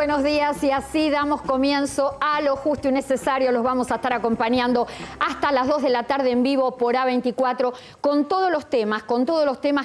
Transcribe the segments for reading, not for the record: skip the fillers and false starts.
buenos días y así damos comienzo a Lo Justo y Necesario. Los vamos a estar acompañando hasta las 2 de la tarde en vivo por A24 con todos los temas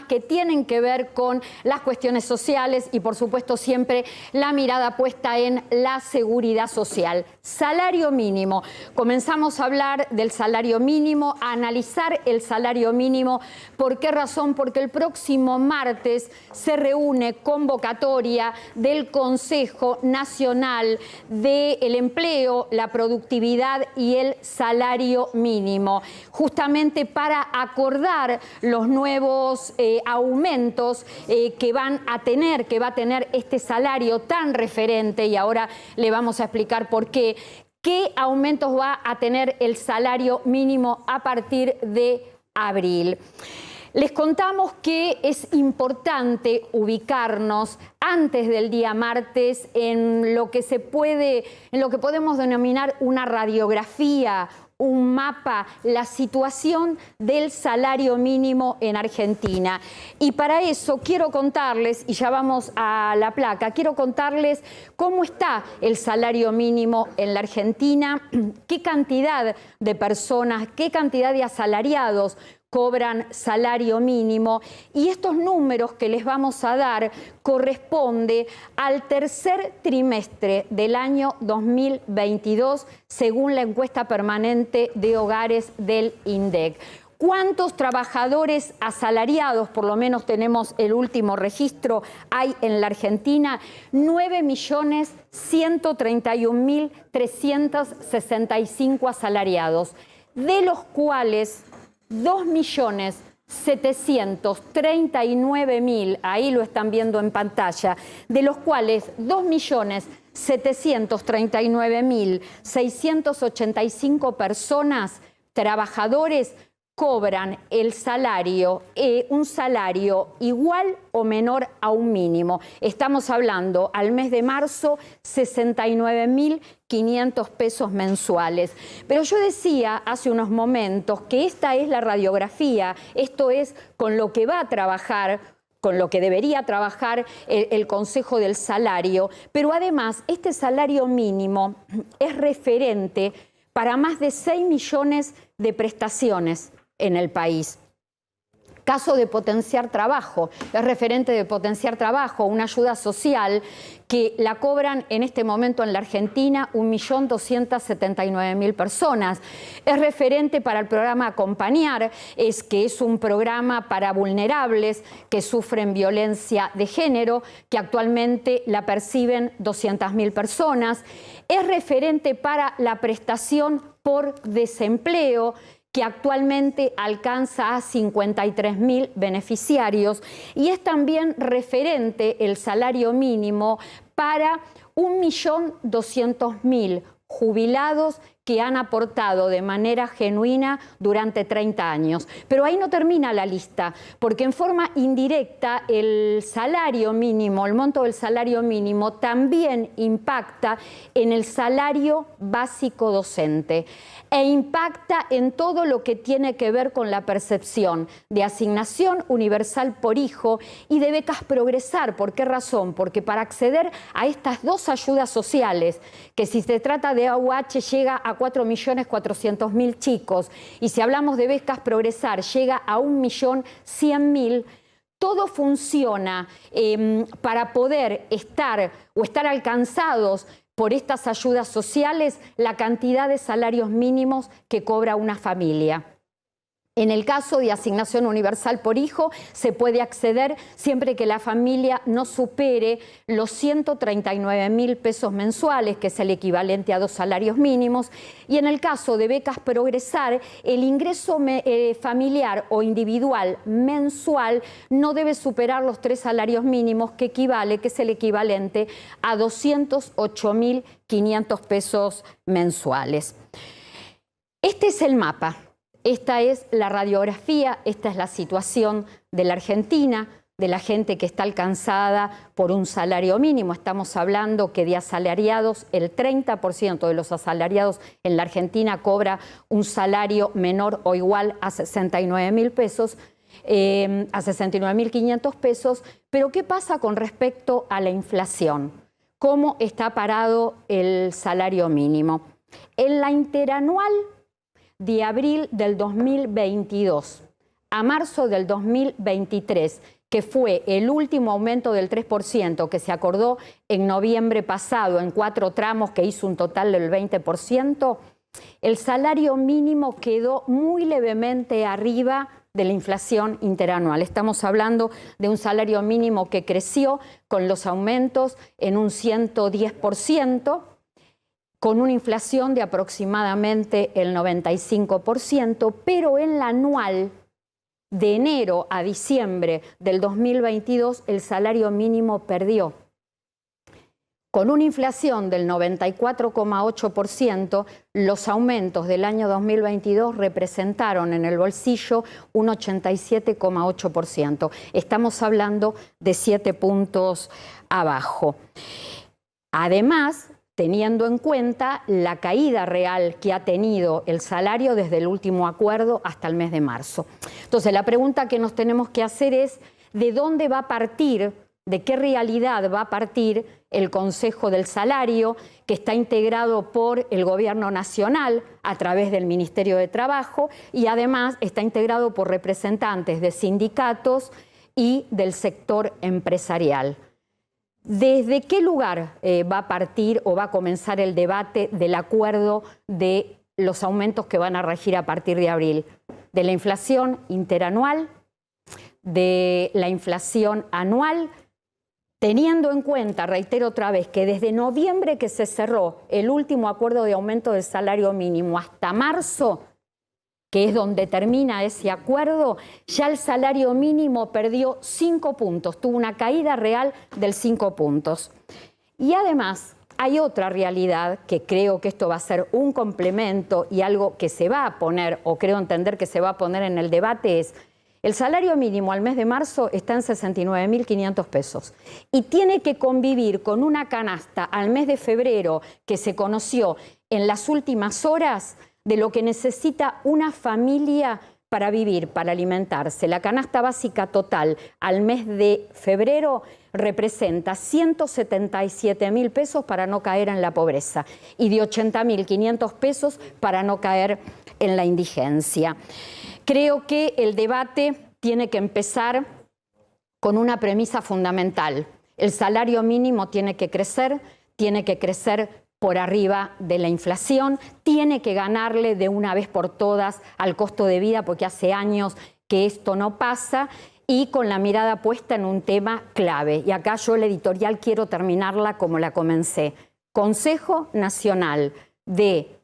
que tienen que ver con las cuestiones sociales y por supuesto siempre la mirada puesta en la seguridad social. Salario mínimo. Comenzamos a hablar del salario mínimo, a analizar el salario mínimo. ¿Por qué razón? Porque el próximo martes se reúne convocatoria del Consejo Nacional del Empleo, la Productividad y el Salario Mínimo, justamente para acordar los nuevos aumentos que va a tener este salario tan referente, y ahora le vamos a explicar por qué. ¿Qué aumentos va a tener el salario mínimo a partir de abril? Les contamos que es importante ubicarnos antes del día martes en lo que podemos denominar una radiografía, un mapa, la situación del salario mínimo en Argentina. Y para eso quiero contarles, y ya vamos a la placa, quiero contarles cómo está el salario mínimo en la Argentina, qué cantidad de personas, qué cantidad de asalariados cobran salario mínimo, y estos números que les vamos a dar corresponde al tercer trimestre del año 2022, según la encuesta permanente de hogares del INDEC. ¿Cuántos trabajadores asalariados, por lo menos tenemos el último registro, hay en la Argentina? 9.131.365 asalariados, de los cuales 2.739.000, ahí lo están viendo en pantalla, de los cuales 2.739.685 personas, trabajadores, cobran el salario, un salario igual o menor a un mínimo. Estamos hablando al mes de marzo, 69.500 pesos mensuales. Pero yo decía hace unos momentos que esta es la radiografía, esto es con lo que va a trabajar, con lo que debería trabajar el Consejo del Salario, pero además este salario mínimo es referente para más de 6 millones de prestaciones en el país. Caso de Potenciar Trabajo, es referente de Potenciar Trabajo, una ayuda social que la cobran en este momento en la Argentina 1.279.000 personas. Es referente para el programa Acompañar, que es un programa para vulnerables que sufren violencia de género, que actualmente la perciben 200.000 personas. Es referente para la prestación por desempleo, que actualmente alcanza a 53.000 beneficiarios, y es también referente el salario mínimo para 1.200.000 jubilados que han aportado de manera genuina durante 30 años. Pero ahí no termina la lista, porque en forma indirecta el salario mínimo, el monto del salario mínimo también impacta en el salario básico docente e impacta en todo lo que tiene que ver con la percepción de asignación universal por hijo y de becas Progresar. ¿Por qué razón? Porque para acceder a estas dos ayudas sociales, que si se trata de AUH llega a 4.400.000 chicos, y si hablamos de becas Progresar llega a 1.100.000, todo funciona para poder estar alcanzados por estas ayudas sociales la cantidad de salarios mínimos que cobra una familia. En el caso de asignación universal por hijo, se puede acceder siempre que la familia no supere los 139.000 pesos mensuales, que es el equivalente a 2 salarios mínimos. Y en el caso de becas Progresar, el ingreso familiar o individual mensual no debe superar los 3 salarios mínimos, que es el equivalente a 208.500 pesos mensuales. Este es el mapa. Esta es la radiografía, esta es la situación de la Argentina, de la gente que está alcanzada por un salario mínimo. Estamos hablando que de asalariados, el 30% de los asalariados en la Argentina cobra un salario menor o igual a 69.000 pesos, a 69.500 pesos. Pero ¿qué pasa con respecto a la inflación? cómo está parado el salario mínimo. En la interanual de abril del 2022 a marzo del 2023, que fue el último aumento del 3% que se acordó en noviembre pasado en 4 tramos que hizo un total del 20%, el salario mínimo quedó muy levemente arriba de la inflación interanual. Estamos hablando de un salario mínimo que creció con los aumentos en un 110%, con una inflación de aproximadamente el 95%, pero en la anual de enero a diciembre del 2022 el salario mínimo perdió. Con una inflación del 94,8%, los aumentos del año 2022 representaron en el bolsillo un 87,8%. Estamos hablando de 7 puntos abajo. Además, teniendo en cuenta la caída real que ha tenido el salario desde el último acuerdo hasta el mes de marzo. Entonces, la pregunta que nos tenemos que hacer es ¿de dónde va a partir, de qué realidad va a partir el Consejo del Salario, que está integrado por el Gobierno Nacional a través del Ministerio de Trabajo y además está integrado por representantes de sindicatos y del sector empresarial? ¿Desde qué lugar va a partir o va a comenzar el debate del acuerdo de los aumentos que van a regir a partir de abril? ¿De la inflación interanual? ¿De la inflación anual? Teniendo en cuenta, reitero otra vez, que desde noviembre que se cerró el último acuerdo de aumento del salario mínimo hasta marzo, que es donde termina ese acuerdo, ya el salario mínimo perdió 5 puntos, tuvo una caída real del 5 puntos. Y además hay otra realidad que creo que esto va a ser un complemento y algo que se va a poner, o creo entender que se va a poner en el debate, es el salario mínimo al mes de marzo está en 69.500 pesos y tiene que convivir con una canasta al mes de febrero que se conoció en las últimas horas de lo que necesita una familia para vivir, para alimentarse. La canasta básica total al mes de febrero representa 177.000 pesos para no caer en la pobreza y de 80.500 pesos para no caer en la indigencia. Creo que el debate tiene que empezar con una premisa fundamental. El salario mínimo tiene que crecer por arriba de la inflación, tiene que ganarle de una vez por todas al costo de vida, porque hace años que esto no pasa, y con la mirada puesta en un tema clave. Y acá yo la editorial quiero terminarla como la comencé. Consejo Nacional de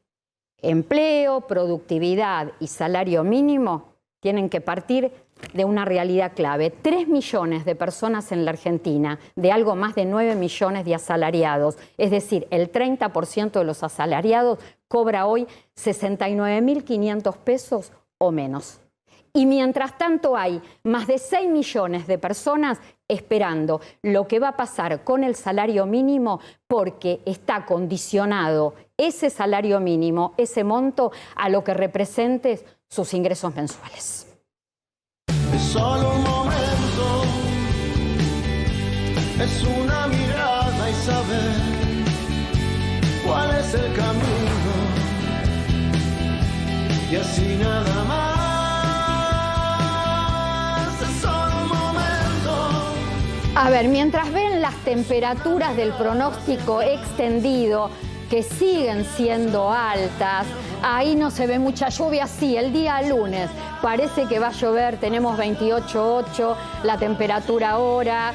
Empleo, Productividad y Salario Mínimo tienen que partir de una realidad clave. 3 millones de personas en la Argentina, de algo más de 9 millones de asalariados, es decir, el 30% de los asalariados cobra hoy 69.500 pesos o menos. Y mientras tanto hay más de 6 millones de personas esperando lo que va a pasar con el salario mínimo, porque está condicionado ese salario mínimo, ese monto, a lo que represente sus ingresos mensuales. Es solo un momento, es una mirada y saber cuál es el camino, y así nada más, es solo un momento. A ver, mientras ven las temperaturas del pronóstico extendido, que siguen siendo altas, ahí no se ve mucha lluvia. Sí, el día lunes parece que va a llover, tenemos 28,8 la temperatura ahora,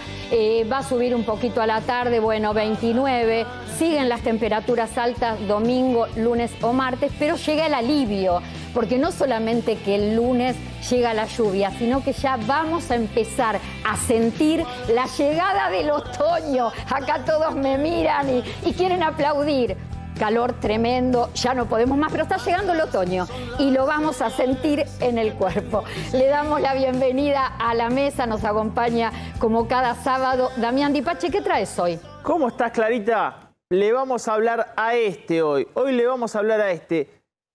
va a subir un poquito a la tarde, bueno, 29, siguen las temperaturas altas domingo, lunes o martes, pero llega el alivio, porque no solamente que el lunes llega la lluvia, sino que ya vamos a empezar a sentir la llegada del otoño. Acá todos me miran y quieren aplaudir. Calor tremendo, ya no podemos más, pero está llegando el otoño y lo vamos a sentir en el cuerpo. Le damos la bienvenida a la mesa, nos acompaña como cada sábado Damián Dipache. ¿Qué traes hoy? ¿Cómo estás, Clarita? Le vamos a hablar a este hoy. Hoy le vamos a hablar a este.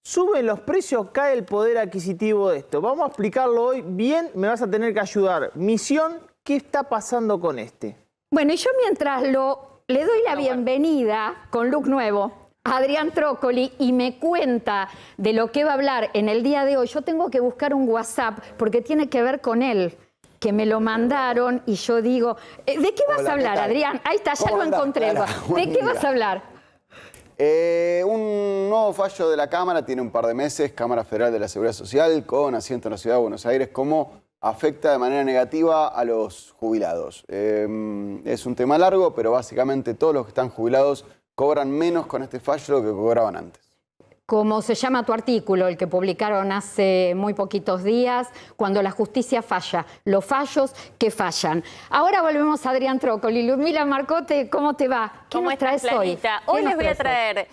¿Suben los precios? ¿Cae el poder adquisitivo de esto? Vamos a explicarlo hoy bien, me vas a tener que ayudar. Misión, ¿qué está pasando con este? Bueno, y yo mientras lo Le doy la bienvenida con look nuevo a Adrián Trócoli y me cuenta de lo que va a hablar en el día de hoy. Yo tengo que buscar un WhatsApp porque tiene que ver con él, que me lo mandaron y yo digo, ¿de qué vas a hablar, Adrián? Ahí está, ya lo encontré. ¿De qué vas a hablar? Un nuevo fallo de la Cámara, tiene un par de meses, Cámara Federal de la Seguridad Social, con asiento en la Ciudad de Buenos Aires, cómo afecta de manera negativa a los jubilados. Es un tema largo, pero básicamente todos los que están jubilados cobran menos con este fallo de lo que cobraban antes. Como se llama tu artículo, el que publicaron hace muy poquitos días, cuando la justicia falla, los fallos que fallan. Ahora volvemos a Adrián Trócoli. Ludmila Marcote, ¿cómo te va? ¿Qué nos traes hoy? Hoy les voy a traer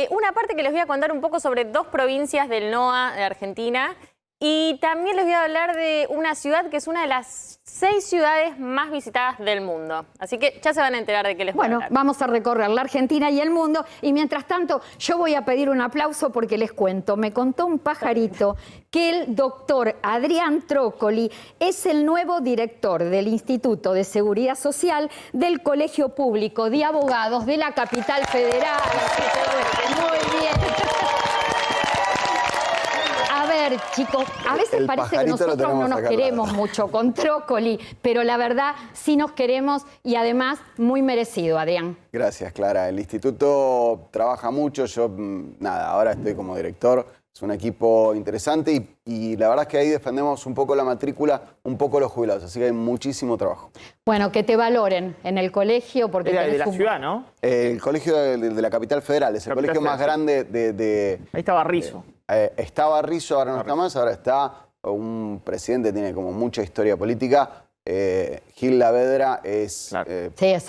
una parte que les voy a contar un poco sobre 2 provincias del NOA de Argentina y también les voy a hablar de una ciudad que es una de las 6 ciudades más visitadas del mundo. Así que ya se van a enterar de qué les voy a hablar. Bueno, vamos a recorrer la Argentina y el mundo. Y mientras tanto, yo voy a pedir un aplauso porque les cuento. Me contó un pajarito que el doctor Adrián Trócoli es el nuevo director del Instituto de Seguridad Social del Colegio Público de Abogados de la Capital Federal. Muy bien. A ver, chicos, a veces parece que nosotros no nos queremos mucho con Trócoli, pero la verdad sí nos queremos y además muy merecido, Adrián. Gracias, Clara. El instituto trabaja mucho. Yo, ahora estoy como director. Es un equipo interesante y la verdad es que ahí defendemos un poco la matrícula, un poco los jubilados. Así que hay muchísimo trabajo. Bueno, que te valoren en el colegio. Porque era de la ciudad, ¿no? El colegio de la Capital Federal. Es el colegio más grande de... Ahí estaba Rizzo. Estaba Rizzo, ahora no está más. Ahora está un presidente que tiene como mucha historia política. Gil Lavedra es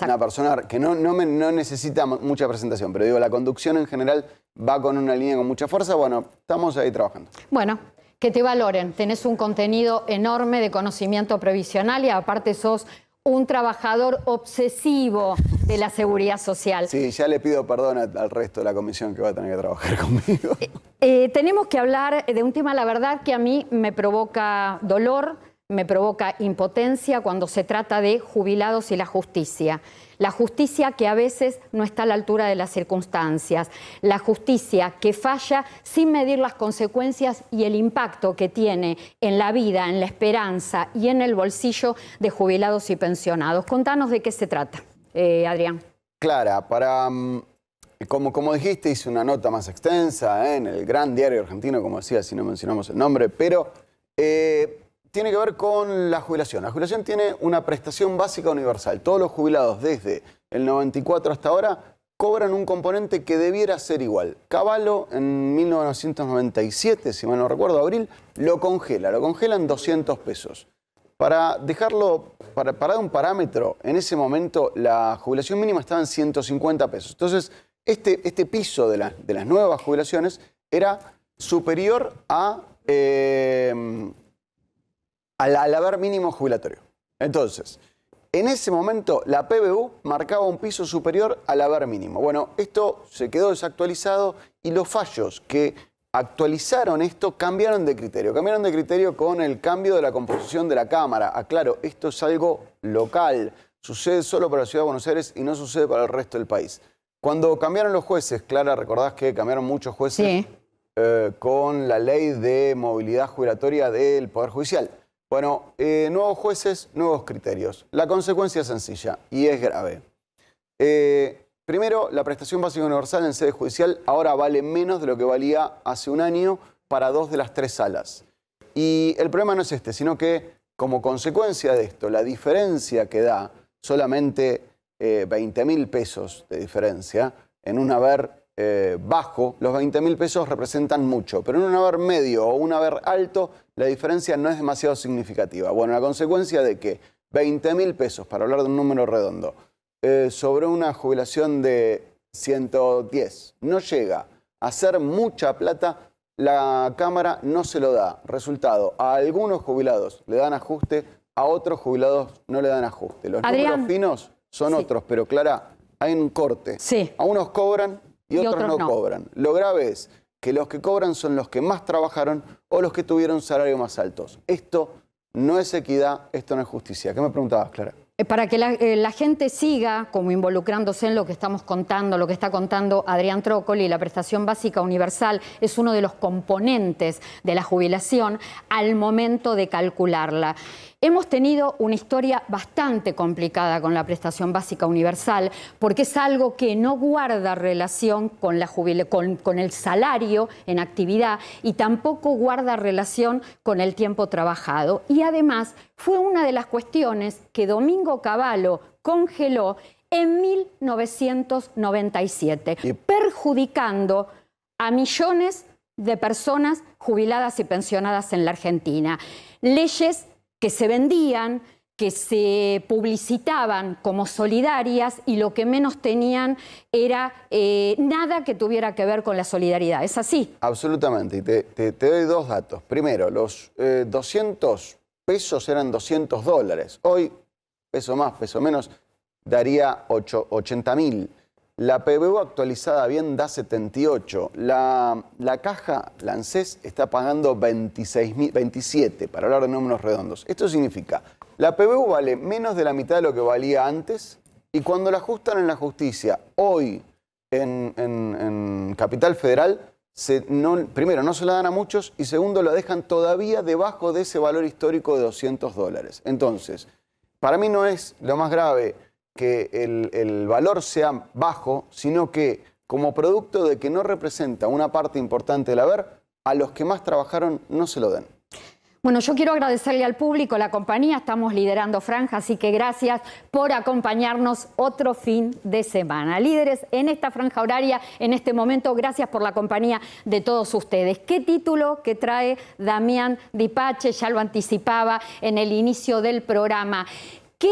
una persona que no necesita mucha presentación, pero digo, la conducción en general va con una línea con mucha fuerza. Bueno, estamos ahí trabajando. Bueno, que te valoren. Tenés un contenido enorme de conocimiento previsional y aparte sos un trabajador obsesivo de la seguridad social. Sí, ya le pido perdón al resto de la comisión que va a tener que trabajar conmigo. Tenemos que hablar de un tema, la verdad, que a mí me provoca dolor, me provoca impotencia cuando se trata de jubilados y la justicia. La justicia que a veces no está a la altura de las circunstancias. La justicia que falla sin medir las consecuencias y el impacto que tiene en la vida, en la esperanza y en el bolsillo de jubilados y pensionados. Contanos de qué se trata, Adrián. Clara, como dijiste, hice una nota más extensa en el gran diario argentino, como decía, si no mencionamos el nombre, pero... tiene que ver con la jubilación. La jubilación tiene una prestación básica universal. Todos los jubilados desde el 94 hasta ahora cobran un componente que debiera ser igual. Cavallo en 1997, si mal no recuerdo, abril, lo congela en 200 pesos. Para dejarlo, para dar un parámetro, en ese momento la jubilación mínima estaba en 150 pesos. Entonces, este piso de las nuevas jubilaciones era superior al haber mínimo jubilatorio. Entonces, en ese momento la PBU marcaba un piso superior al haber mínimo. Bueno, esto se quedó desactualizado y los fallos que actualizaron esto cambiaron de criterio. Cambiaron de criterio con el cambio de la composición de la Cámara. Aclaro, esto es algo local. Sucede solo para la Ciudad de Buenos Aires y no sucede para el resto del país. Cuando cambiaron los jueces, Clara, recordás que cambiaron muchos jueces Sí. Con la ley de movilidad jubilatoria del Poder Judicial. Bueno, nuevos jueces, nuevos criterios. La consecuencia es sencilla y es grave. Primero, la prestación básica universal en sede judicial ahora vale menos de lo que valía hace un año para 2 de las 3 salas. Y el problema no es este, sino que como consecuencia de esto, la diferencia que da solamente 20.000 pesos de diferencia en un haber bajo, los 20.000 pesos representan mucho, pero en un haber medio o un haber alto, la diferencia no es demasiado significativa. Bueno, la consecuencia de que 20.000 pesos, para hablar de un número redondo, sobre una jubilación de 110, no llega a ser mucha plata, la Cámara no se lo da. Resultado, a algunos jubilados le dan ajuste, a otros jubilados no le dan ajuste. Los números finos son otros, pero Clara, hay un corte. Sí. A unos cobran y otros no cobran. Lo grave es que los que cobran son los que más trabajaron o los que tuvieron salarios más altos. Esto no es equidad, esto no es justicia. ¿Qué me preguntabas, Clara? Para que la gente siga como involucrándose en lo que estamos contando, lo que está contando Adrián Trócoli, la prestación básica universal es uno de los componentes de la jubilación al momento de calcularla. Hemos tenido una historia bastante complicada con la prestación básica universal porque es algo que no guarda relación con el salario en actividad y tampoco guarda relación con el tiempo trabajado. Y además fue una de las cuestiones que Domingo Cavallo congeló en 1997, perjudicando a millones de personas jubiladas y pensionadas en la Argentina. Leyes que se vendían, que se publicitaban como solidarias y lo que menos tenían era nada que tuviera que ver con la solidaridad. ¿Es así? Absolutamente. Y te doy dos datos. Primero, los 200 pesos eran $200. Hoy, peso más, peso menos, daría 80.000. La PBU actualizada bien da 78. La caja, la ANSES, está pagando 27, para hablar de números redondos. Esto significa, la PBU vale menos de la mitad de lo que valía antes y cuando la ajustan en la justicia, hoy en Capital Federal, primero no se la dan a muchos y segundo la dejan todavía debajo de ese valor histórico de $200. Entonces, para mí no es lo más grave que el valor sea bajo, sino que como producto de que no representa una parte importante del haber, a los que más trabajaron no se lo den. Bueno, yo quiero agradecerle al público, la compañía, estamos liderando franja, así que gracias por acompañarnos otro fin de semana. Líderes en esta franja horaria, en este momento, gracias por la compañía de todos ustedes. ¿Qué título que trae Damián Dipache? Ya lo anticipaba en el inicio del programa. ¿Qué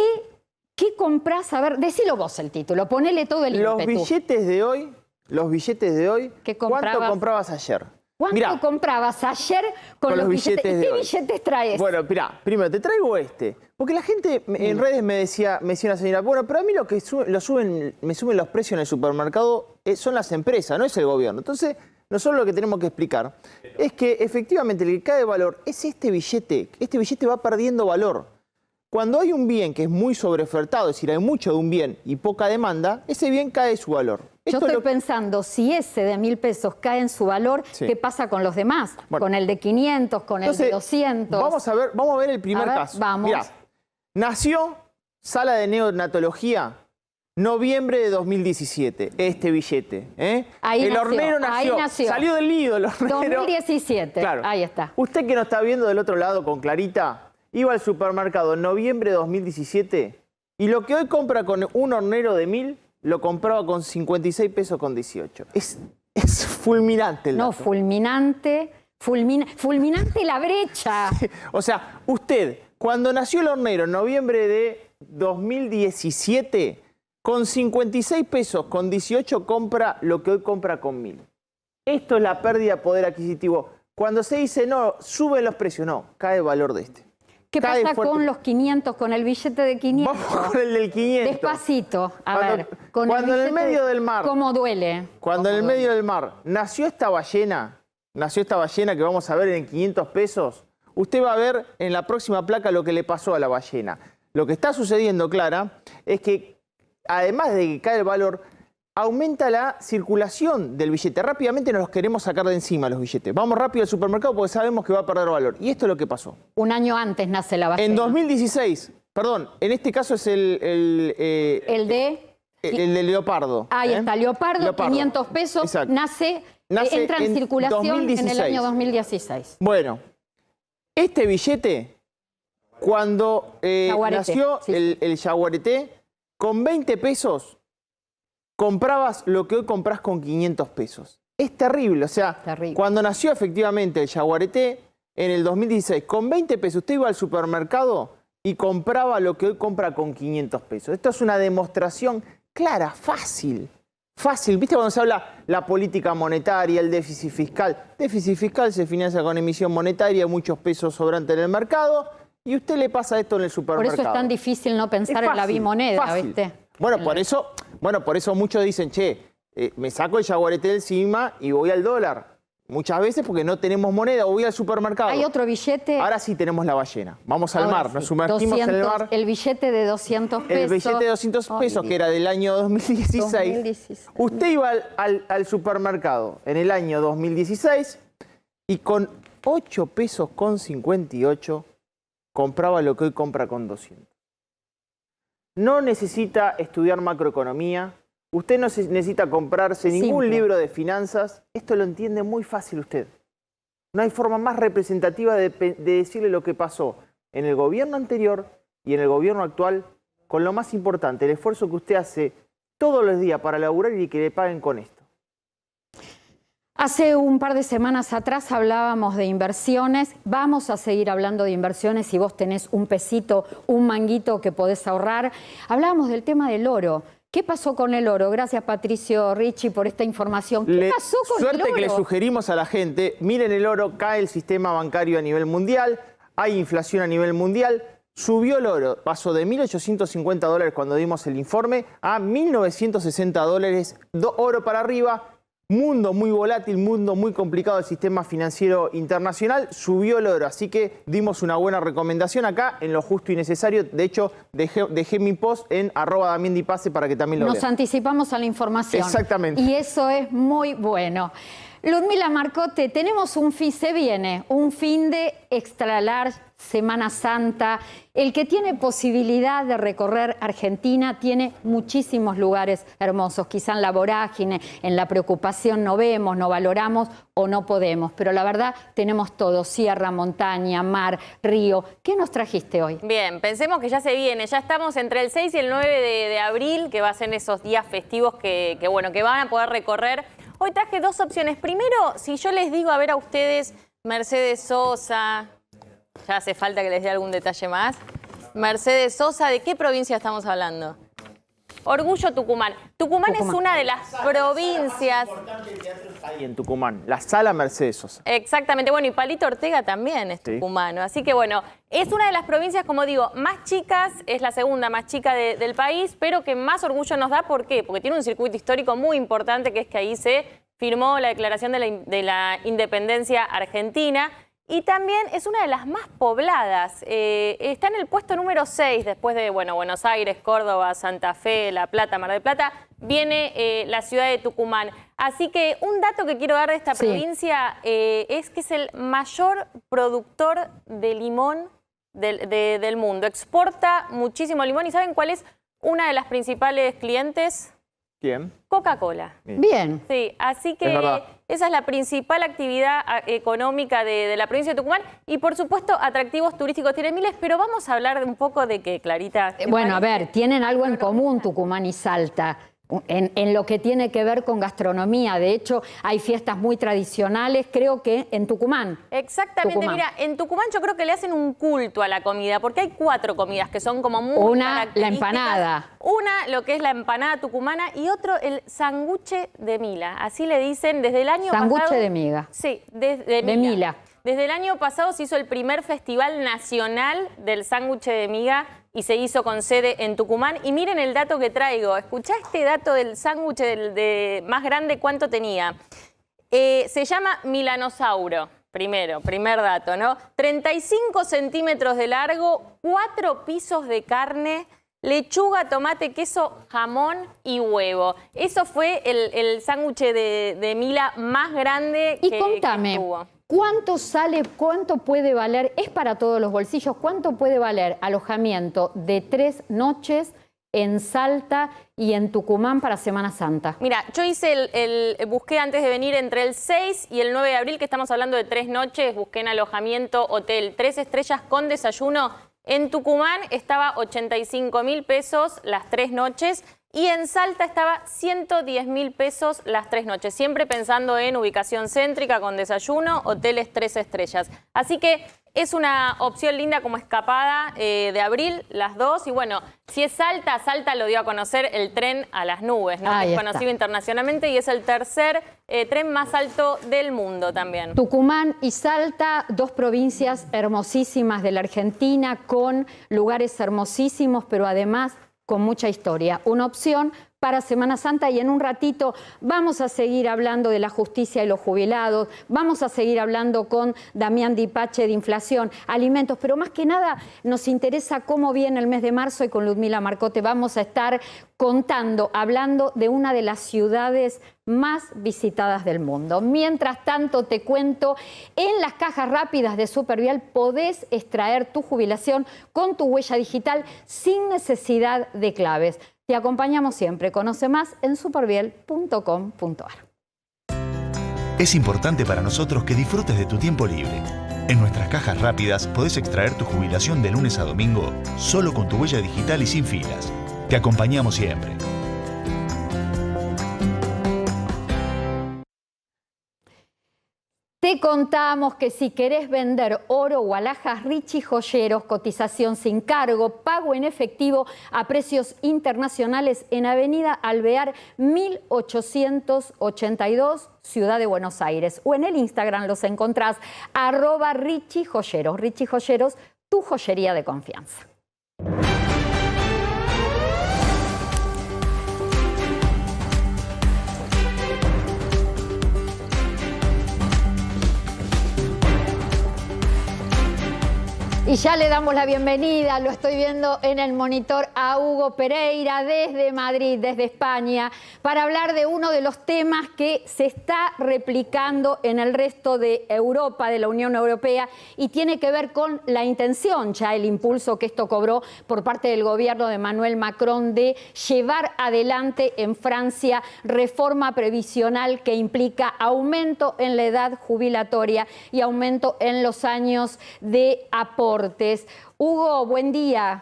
compras? A ver, decilo vos el título, ponele todo el ímpetu. Los billetes de hoy, ¿cuánto comprabas ayer? ¿Cuánto comprabas ayer con los billetes de hoy? ¿Qué billetes traes? Bueno, mirá, primero te traigo este. Porque la gente en redes me decía una señora, bueno, pero a mí lo que me suben los precios en el supermercado son las empresas, no es el gobierno. Entonces, nosotros lo que tenemos que explicar es que efectivamente el que cae de valor es este billete. Este billete va perdiendo valor. Cuando hay un bien que es muy sobreofertado, es decir, hay mucho de un bien y poca demanda, ese bien cae de su valor. Yo estoy pensando, si ese de 1.000 pesos cae en su valor, sí, ¿qué pasa con los demás? Bueno, con el de 500, con el de 200. Vamos a ver el primer caso. Vamos. Mirá, nació Sala de Neonatología, noviembre de 2017, este billete. Ahí el nació, hornero nació, salió del nido el hornero. 2017, claro. Ahí está. Usted que nos está viendo del otro lado con Clarita, iba al supermercado en noviembre de 2017 y lo que hoy compra con un hornero de 1.000, lo compraba con 56 pesos con 18. Es fulminante el dato. No, fulminante la brecha. Sí. O sea, usted, cuando nació el hornero en noviembre de 2017, con 56 pesos con 18 compra lo que hoy compra con 1.000. Esto es la pérdida de poder adquisitivo. Cuando se dice, no, suben los precios, no, cae el valor de este. ¿Qué pasa con los 500, con el billete de 500? Vamos con el del 500. Despacito, ver. Cuando en el medio del mar. ¿Cómo duele? Cuando en el medio del mar nació esta ballena que vamos a ver en 500 pesos, usted va a ver en la próxima placa lo que le pasó a la ballena. Lo que está sucediendo, Clara, es que además de que cae el valor, aumenta la circulación del billete. Rápidamente nos los queremos sacar de encima los billetes. Vamos rápido al supermercado porque sabemos que va a perder valor. Y esto es lo que pasó. Un año antes nace la ballena. En 2016, perdón, en este caso es el de leopardo. Ahí está, leopardo, 500 pesos, exacto. Entra en circulación 2016. En el año 2016. Bueno, este billete, cuando nació el yaguareté, con 20 pesos comprabas lo que hoy compras con 500 pesos. Es terrible, o sea, cuando nació efectivamente el yaguareté, en el 2016, con 20 pesos usted iba al supermercado y compraba lo que hoy compra con 500 pesos. Esto es una demostración clara, fácil. Fácil, ¿viste cuando se habla la política monetaria, el déficit fiscal? Déficit fiscal se financia con emisión monetaria, muchos pesos sobrantes en el mercado, y usted le pasa esto en el supermercado. Por eso es tan difícil no pensar en la bimoneda, ¿viste? Bueno, por eso muchos dicen, che, me saco el yaguareté encima y voy al dólar. muchas veces porque no tenemos moneda o voy al supermercado. ¿Hay otro billete? Ahora sí tenemos la ballena. Vamos al Ahora mar, sí. nos sumergimos en el mar. El billete de 200 pesos. El billete de 200 pesos, que era del año 2016. 2016. Usted iba al supermercado en el año 2016 y con 8 pesos con 58 compraba lo que hoy compra con 200. No necesita estudiar macroeconomía, usted no necesita comprarse ningún libro de finanzas, esto lo entiende muy fácil usted. No hay forma más representativa de decirle lo que pasó en el gobierno anterior y en el gobierno actual, con lo más importante, el esfuerzo que usted hace todos los días para laburar y que le paguen con esto. Hace un par de semanas atrás hablábamos de inversiones, vamos a seguir hablando de inversiones si vos tenés un pesito, un manguito que podés ahorrar. Hablábamos del tema del oro. ¿Qué pasó con el oro? Gracias, Patricio Ricci, por esta información. ¿Qué pasó con el oro? Suerte que le sugerimos a la gente, miren el oro, cae el sistema bancario a nivel mundial, hay inflación a nivel mundial, subió el oro, pasó de $1.850 cuando dimos el informe a $1.960, oro para arriba. Mundo muy volátil, mundo muy complicado el sistema financiero internacional, subió el oro, así que dimos una buena recomendación acá en Lo Justo y Necesario. De hecho, dejé mi post en @DamienDiPase para que también lo vean. Nos anticipamos a la información. Exactamente. Y eso es muy bueno. Ludmila Marcotte, tenemos se viene un fin de extra large, Semana Santa. El que tiene posibilidad de recorrer Argentina tiene muchísimos lugares hermosos. Quizá en la vorágine, en la preocupación no vemos, no valoramos o no podemos. Pero la verdad tenemos todo, sierra, montaña, mar, río. ¿Qué nos trajiste hoy? Bien, pensemos que ya se viene. Ya estamos entre el 6 y el 9 de abril, que va a ser esos días festivos que van a poder recorrer. Hoy traje dos opciones. Primero, si yo les digo, a ver a ustedes, Mercedes Sosa, ya hace falta que les dé algún detalle más. Mercedes Sosa, ¿de qué provincia estamos hablando? Orgullo Tucumán. Tucumán es una de las provincias... Ahí en Tucumán, la Sala Mercedes Sosa. Exactamente, bueno, y Palito Ortega también es tucumano. Así que bueno, es una de las provincias, como digo, más chicas, es la segunda más chica del país, pero que más orgullo nos da. ¿Por qué? Porque tiene un circuito histórico muy importante, que es que ahí se firmó la declaración de la independencia argentina. Y también es una de las más pobladas. Está en el puesto número 6, después de Buenos Aires, Córdoba, Santa Fe, La Plata, Mar del Plata, viene la ciudad de Tucumán. Así que un dato que quiero dar de esta provincia es que es el mayor productor de limón del mundo. Exporta muchísimo limón. ¿Y saben cuál es una de las principales clientes? ¿Quién? Coca-Cola. Bien. Sí, así que esa es la principal actividad económica de la provincia de Tucumán y, por supuesto, atractivos turísticos tiene miles, pero vamos a hablar un poco de que, Clarita... Bueno, a ver, tienen algo en común Tucumán y Salta. En lo que tiene que ver con gastronomía. De hecho, hay fiestas muy tradicionales, creo que en Tucumán. Exactamente, mira, en Tucumán yo creo que le hacen un culto a la comida, porque hay 4 comidas que son como muy características. La empanada. Una, lo que es la empanada tucumana, y otro, el sanguche de Mila. Así le dicen desde el año pasado. Sanguche de miga. Sí, de Mila. Desde el año pasado se hizo el primer Festival Nacional del Sándwich de Miga y se hizo con sede en Tucumán. Y miren el dato que traigo. Escuchá este dato del sándwich más grande, ¿cuánto tenía? Se llama Milanosauro. Primer dato, ¿no? 35 centímetros de largo, 4 pisos de carne, lechuga, tomate, queso, jamón y huevo. Eso fue el sándwich de Mila más grande que tuvo. ¿Cuánto sale, cuánto puede valer? Es para todos los bolsillos. ¿Cuánto puede valer alojamiento de 3 noches en Salta y en Tucumán para Semana Santa? Mira, yo hice busqué antes de venir entre el 6 y el 9 de abril, que estamos hablando de 3 noches, busqué en alojamiento, hotel 3 estrellas con desayuno. En Tucumán estaba 85.000 pesos las 3 noches. Y en Salta estaba 110.000 pesos las 3 noches, siempre pensando en ubicación céntrica, con desayuno, hoteles 3 estrellas. Así que es una opción linda como escapada de abril, las dos. Y bueno, si es Salta, Salta lo dio a conocer el tren a las nubes, ¿no? Es conocido internacionalmente y es el tercer tren más alto del mundo también. Tucumán y Salta, 2 provincias hermosísimas de la Argentina, con lugares hermosísimos, pero además con mucha historia. Una opción para Semana Santa y en un ratito vamos a seguir hablando de la justicia y los jubilados, vamos a seguir hablando con Damián Dipache de inflación, alimentos, pero más que nada nos interesa cómo viene el mes de marzo y con Ludmila Marcote vamos a estar hablando de una de las ciudades más visitadas del mundo. Mientras tanto, te cuento, en las cajas rápidas de Supervial podés extraer tu jubilación con tu huella digital sin necesidad de claves. Te acompañamos siempre. Conoce más en supervial.com.ar. Es importante para nosotros que disfrutes de tu tiempo libre. En nuestras cajas rápidas podés extraer tu jubilación de lunes a domingo solo con tu huella digital y sin filas. Te acompañamos siempre. Te contamos que si querés vender oro o alhajas, Richie Joyeros, cotización sin cargo, pago en efectivo a precios internacionales en Avenida Alvear 1882, Ciudad de Buenos Aires. O en el Instagram los encontrás @Richie Joyeros. Richie Joyeros, tu joyería de confianza. Y ya le damos la bienvenida, lo estoy viendo en el monitor, a Hugo Pereira desde Madrid, desde España, para hablar de uno de los temas que se está replicando en el resto de Europa, de la Unión Europea, y tiene que ver con la intención, ya el impulso que esto cobró por parte del gobierno de Emmanuel Macron de llevar adelante en Francia reforma previsional que implica aumento en la edad jubilatoria y aumento en los años de aporte. Hugo, buen día.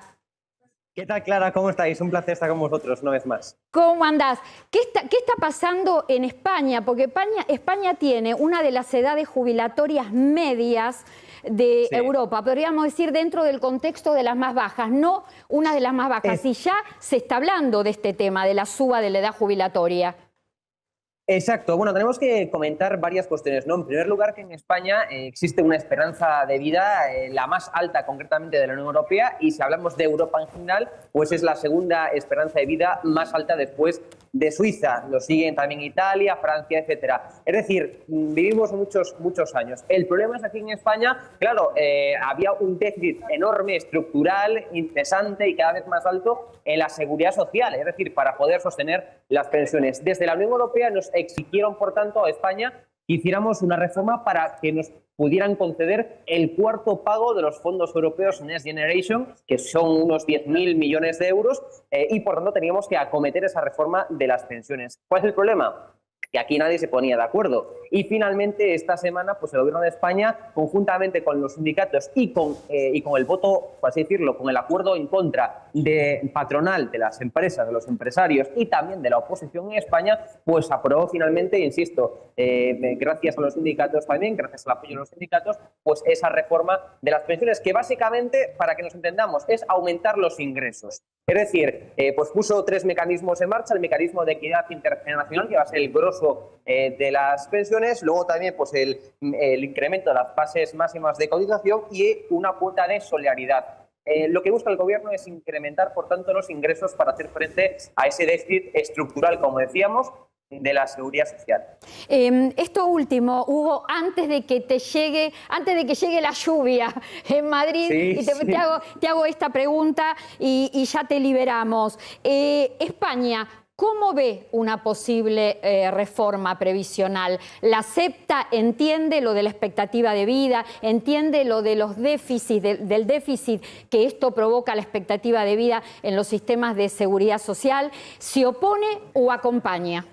¿Qué tal, Clara? ¿Cómo estáis? Un placer estar con vosotros una vez más. ¿Cómo andás? ¿Qué está pasando en España? Porque España tiene una de las edades jubilatorias medias de Europa, podríamos decir dentro del contexto de las más bajas, no una de las más bajas. Y ya se está hablando de este tema, de la suba de la edad jubilatoria. Exacto. Bueno, tenemos que comentar varias cuestiones, ¿no? En primer lugar, que en España existe una esperanza de vida la más alta concretamente de la Unión Europea, y si hablamos de Europa en general, pues es la segunda esperanza de vida más alta después de Suiza. Lo siguen también Italia, Francia, etcétera. Es decir, vivimos muchos años. El problema es que aquí en España, claro, había un déficit enorme, estructural, incesante y cada vez más alto en la seguridad social, es decir, para poder sostener las pensiones. Desde la Unión Europea nos exigieron, por tanto, a España que hiciéramos una reforma para que nos pudieran conceder el cuarto pago de los fondos europeos Next Generation, que son unos 10.000 millones de euros, y por tanto teníamos que acometer esa reforma de las pensiones. ¿Cuál es el problema? Que aquí nadie se ponía de acuerdo. Y finalmente esta semana pues el Gobierno de España, conjuntamente con los sindicatos y con el voto, por así decirlo, con el acuerdo en contra de patronal, de las empresas, de los empresarios y también de la oposición en España, pues aprobó finalmente, insisto, gracias a los sindicatos también, gracias al apoyo de los sindicatos, pues esa reforma de las pensiones, que básicamente, para que nos entendamos, es aumentar los ingresos. Es decir, pues puso 3 mecanismos en marcha: el mecanismo de equidad intergeneracional, que va a ser el grosso de las pensiones, luego también pues el incremento de las bases máximas de cotización y una cuota de solidaridad. Lo que busca el Gobierno es incrementar, por tanto, los ingresos para hacer frente a ese déficit estructural, como decíamos, de la seguridad social. Esto último, Hugo, antes de que llegue la lluvia en Madrid, te hago esta pregunta y ya te liberamos. España, ¿cómo ve una posible reforma previsional? ¿La acepta? ¿Entiende lo de la expectativa de vida? ¿Entiende lo de los déficits, del déficit que esto provoca la expectativa de vida en los sistemas de seguridad social? ¿Se opone o acompaña?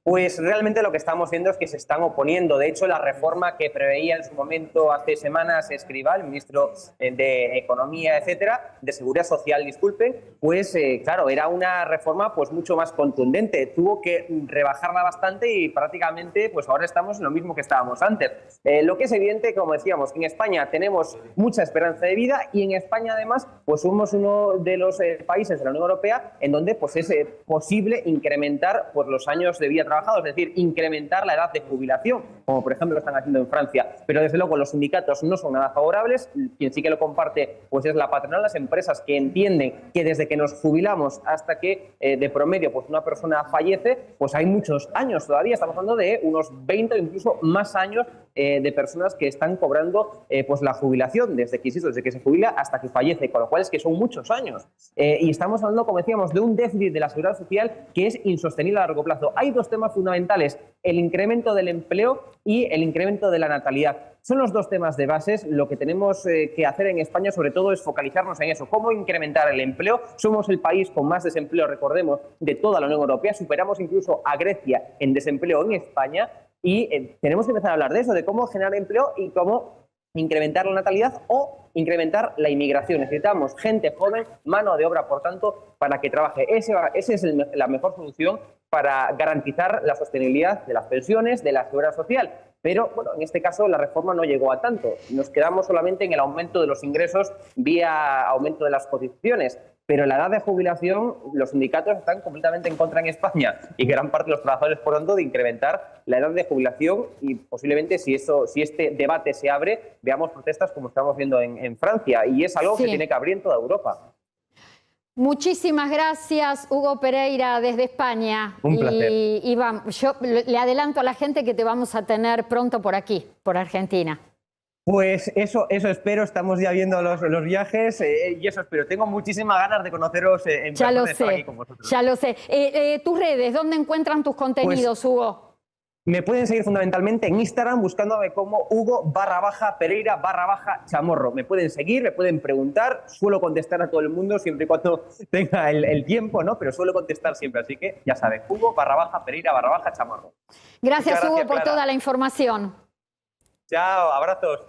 Pues realmente lo que estamos viendo es que se están oponiendo. De hecho, la reforma que preveía en su momento, hace semanas, Escrivá, el ministro de Economía, etcétera, de Seguridad Social, disculpen, pues claro, era una reforma pues mucho más contundente. Tuvo que rebajarla bastante y prácticamente pues ahora estamos en lo mismo que estábamos antes. Lo que es evidente, como decíamos, que en España tenemos mucha esperanza de vida y en España además pues somos uno de los países de la Unión Europea en donde pues es posible incrementar pues los años de vida trabajada, es decir, incrementar la edad de jubilación. como por ejemplo lo están haciendo en Francia. Pero desde luego los sindicatos no son nada favorables. Quien sí que lo comparte pues es la patronal, las empresas que entienden que desde que nos jubilamos hasta que de promedio pues una persona fallece, pues hay muchos años todavía. Estamos hablando de unos 20 o incluso más años de personas que están cobrando pues la jubilación desde que se jubila hasta que fallece, con lo cual es que son muchos años. Y estamos hablando, como decíamos, de un déficit de la seguridad social que es insostenible a largo plazo. Hay dos temas fundamentales: el incremento del empleo y el incremento de la natalidad. Son los dos temas de bases. Lo que tenemos que hacer en España, sobre todo, es focalizarnos en eso. ¿Cómo incrementar el empleo? Somos el país con más desempleo, recordemos, de toda la Unión Europea. Superamos incluso a Grecia en desempleo en España. Y tenemos que empezar a hablar de eso, de cómo generar empleo y cómo incrementar la natalidad o incrementar la inmigración. Necesitamos gente joven, mano de obra, por tanto, para que trabaje. Esa es la mejor solución para garantizar la sostenibilidad de las pensiones, de la seguridad social. Pero, bueno, en este caso la reforma no llegó a tanto. Nos quedamos solamente en el aumento de los ingresos vía aumento de las cotizaciones. Pero la edad de jubilación, los sindicatos están completamente en contra en España y gran parte de los trabajadores, por tanto, de incrementar la edad de jubilación y posiblemente si este debate se abre, veamos protestas como estamos viendo en Francia, y es algo que tiene que abrir en toda Europa. Muchísimas gracias, Hugo Pereira, desde España. Un placer. Y vamos, yo le adelanto a la gente que te vamos a tener pronto por aquí, por Argentina. Pues eso espero, estamos ya viendo los viajes y eso espero. Tengo muchísimas ganas de conoceros en persona, de estar aquí con vosotros. Ya lo sé. Tus redes, ¿dónde encuentran tus contenidos, Hugo? Me pueden seguir fundamentalmente en Instagram buscándome como Hugo_Pereira_Chamorro. Me pueden seguir, me pueden preguntar, suelo contestar a todo el mundo siempre y cuando tenga el tiempo, ¿no? Pero suelo contestar siempre, así que ya saben, Hugo_Pereira_Chamorro. Gracias, Hugo, por toda la información. Chao, abrazos.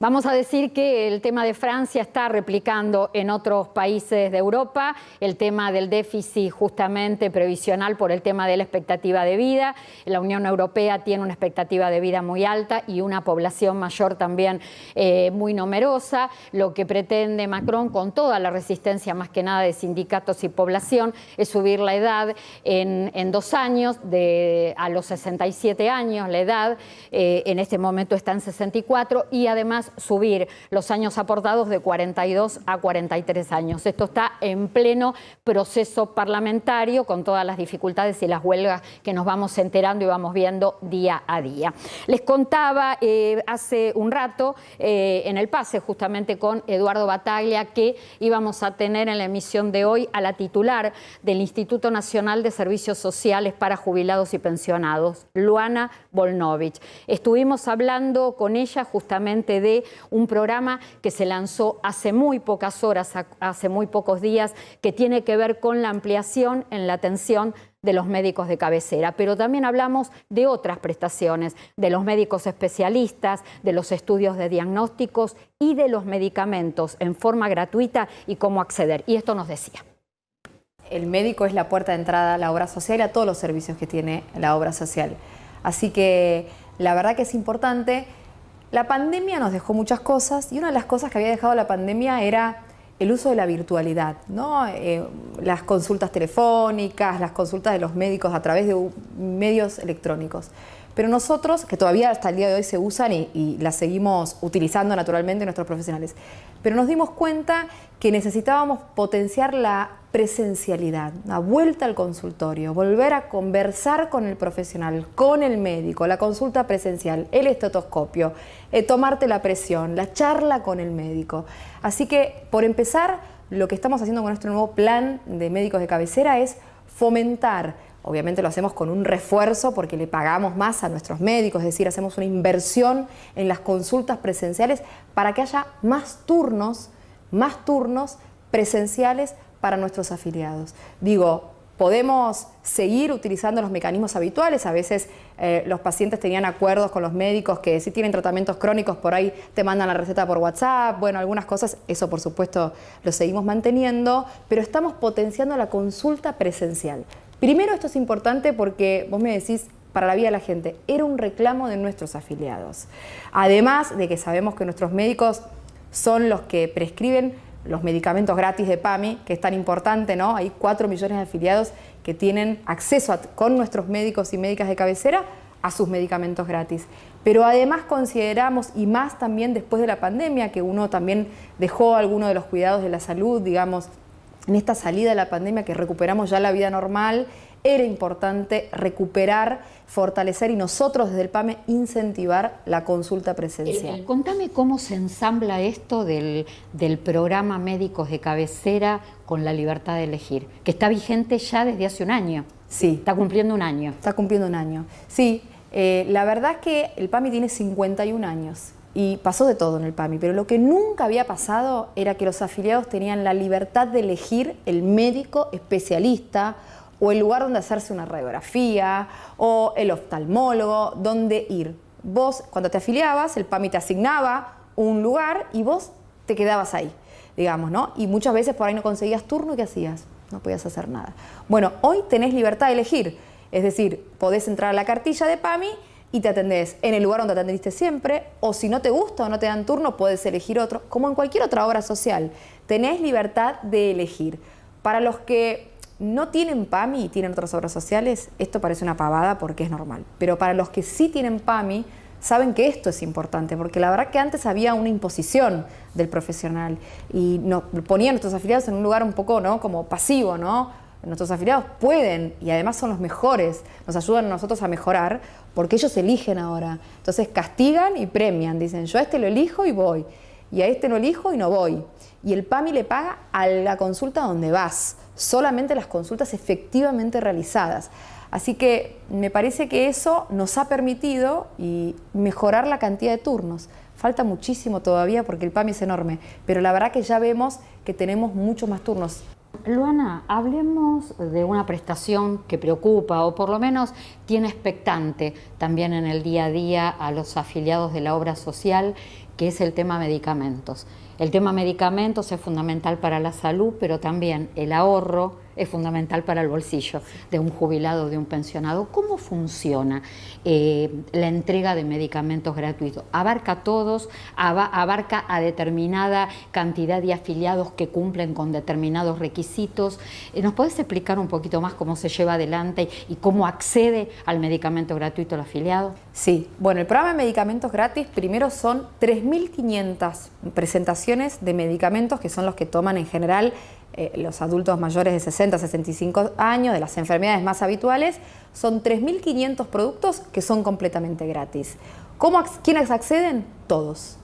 Vamos a decir que el tema de Francia está replicando en otros países de Europa, el tema del déficit justamente previsional por el tema de la expectativa de vida. La Unión Europea tiene una expectativa de vida muy alta y una población mayor también muy numerosa. Lo que pretende Macron, con toda la resistencia más que nada de sindicatos y población, es subir la edad en 2 años, a los 67 años la edad, en este momento está en 64, y además subir los años aportados de 42 a 43 años. Esto está en pleno proceso parlamentario con todas las dificultades y las huelgas que nos vamos enterando y vamos viendo día a día. Les contaba hace un rato en el pase justamente con Eduardo Bataglia que íbamos a tener en la emisión de hoy a la titular del Instituto Nacional de Servicios Sociales para Jubilados y Pensionados, Luana Volnovich. Estuvimos hablando con ella justamente de un programa que se lanzó hace muy pocas horas, hace muy pocos días, que tiene que ver con la ampliación en la atención de los médicos de cabecera, pero también hablamos de otras prestaciones, de los médicos especialistas, de los estudios de diagnósticos y de los medicamentos en forma gratuita y cómo acceder. Y esto nos decía. El médico es la puerta de entrada a la obra social y a todos los servicios que tiene la obra social. Así que la verdad que es importante. La pandemia nos dejó muchas cosas y una de las cosas que había dejado la pandemia era el uso de la virtualidad, ¿no? Las consultas telefónicas, las consultas de los médicos a través de medios electrónicos. Pero nosotros, que todavía hasta el día de hoy se usan y las seguimos utilizando naturalmente nuestros profesionales, pero nos dimos cuenta que necesitábamos potenciar la presencialidad, una vuelta al consultorio, volver a conversar con el profesional, con el médico, la consulta presencial, el estetoscopio, tomarte la presión, la charla con el médico. Así que, por empezar, lo que estamos haciendo con nuestro nuevo plan de médicos de cabecera es fomentar. Obviamente lo hacemos con un refuerzo porque le pagamos más a nuestros médicos, es decir, hacemos una inversión en las consultas presenciales para que haya más turnos presenciales para nuestros afiliados. Digo, podemos seguir utilizando los mecanismos habituales. A veces los pacientes tenían acuerdos con los médicos que si tienen tratamientos crónicos por ahí te mandan la receta por WhatsApp. Bueno, algunas cosas, eso por supuesto lo seguimos manteniendo, pero estamos potenciando la consulta presencial. Primero, esto es importante porque vos me decís, para la vida de la gente, era un reclamo de nuestros afiliados. Además de que sabemos que nuestros médicos son los que prescriben los medicamentos gratis de PAMI, que es tan importante, ¿no? Hay 4 millones de afiliados que tienen acceso con nuestros médicos y médicas de cabecera a sus medicamentos gratis. Pero además consideramos, y más también después de la pandemia, que uno también dejó algunos de los cuidados de la salud, digamos, en esta salida de la pandemia que recuperamos ya la vida normal, era importante recuperar, fortalecer y nosotros desde el PAMI incentivar la consulta presencial. Contame cómo se ensambla esto del programa Médicos de Cabecera con la libertad de elegir, que está vigente ya desde hace un año. Sí. Está cumpliendo un año. Está cumpliendo un año. Sí, la verdad es que el PAMI tiene 51 años. Y pasó de todo en el PAMI, pero lo que nunca había pasado era que los afiliados tenían la libertad de elegir el médico especialista o el lugar donde hacerse una radiografía o el oftalmólogo, dónde ir. Vos, cuando te afiliabas, el PAMI te asignaba un lugar y vos te quedabas ahí, digamos, ¿no? Y muchas veces por ahí no conseguías turno, ¿qué hacías? No podías hacer nada. Bueno, hoy tenés libertad de elegir, es decir, podés entrar a la cartilla de PAMI y te atendés en el lugar donde te atendiste siempre, o si no te gusta o no te dan turno, podés elegir otro, como en cualquier otra obra social. Tenés libertad de elegir. Para los que no tienen PAMI y tienen otras obras sociales, esto parece una pavada porque es normal. Pero para los que sí tienen PAMI, saben que esto es importante, porque la verdad que antes había una imposición del profesional y nos ponían a nuestros afiliados en un lugar un poco, ¿no?, como pasivo, ¿no? Nuestros afiliados pueden, y además son los mejores, nos ayudan a nosotros a mejorar, porque ellos eligen ahora. Entonces castigan y premian, dicen, yo a este lo elijo y voy, y a este lo elijo y no voy. Y el PAMI le paga a la consulta donde vas, solamente las consultas efectivamente realizadas. Así que me parece que eso nos ha permitido mejorar la cantidad de turnos. Falta muchísimo todavía porque el PAMI es enorme, pero la verdad que ya vemos que tenemos muchos más turnos. Luana, hablemos de una prestación que preocupa o por lo menos tiene expectante también en el día a día a los afiliados de la obra social, que es el tema medicamentos. El tema medicamentos es fundamental para la salud, pero también el ahorro es fundamental para el bolsillo de un jubilado o de un pensionado. ¿Cómo funciona la entrega de medicamentos gratuitos? ¿Abarca a todos? ¿Abarca a determinada cantidad de afiliados que cumplen con determinados requisitos? ¿Nos podés explicar un poquito más cómo se lleva adelante y cómo accede al medicamento gratuito el afiliado? Sí, bueno, el programa de medicamentos gratis primero son 3.500 presentaciones de medicamentos que son los que toman en general los adultos mayores de 60 a 65 años, de las enfermedades más habituales. Son 3.500 productos que son completamente gratis. ¿Quiénes acceden? Todos.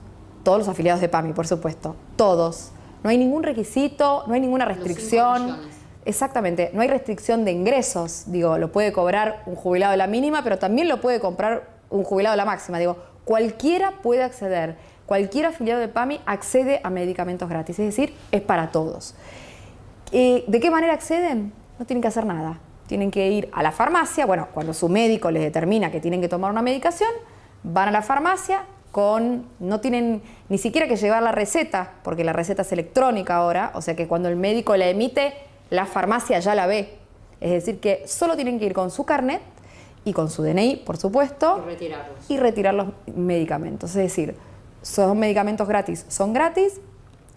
Todos los afiliados de PAMI, por supuesto. Todos. No hay ningún requisito, no hay ninguna restricción. Exactamente, no hay restricción de ingresos. Digo, lo puede cobrar un jubilado de la mínima, pero también lo puede comprar un jubilado de la máxima. Digo, cualquiera puede acceder. Cualquier afiliado de PAMI accede a medicamentos gratis, es decir, es para todos. ¿De qué manera acceden? No tienen que hacer nada. Tienen que ir a la farmacia, bueno, cuando su médico les determina que tienen que tomar una medicación, van a la farmacia no tienen ni siquiera que llevar la receta, porque la receta es electrónica ahora, o sea que cuando el médico la emite, la farmacia ya la ve. Es decir, que solo tienen que ir con su carnet y con su DNI, por supuesto, y retirar los medicamentos. Es decir, son medicamentos gratis, son gratis,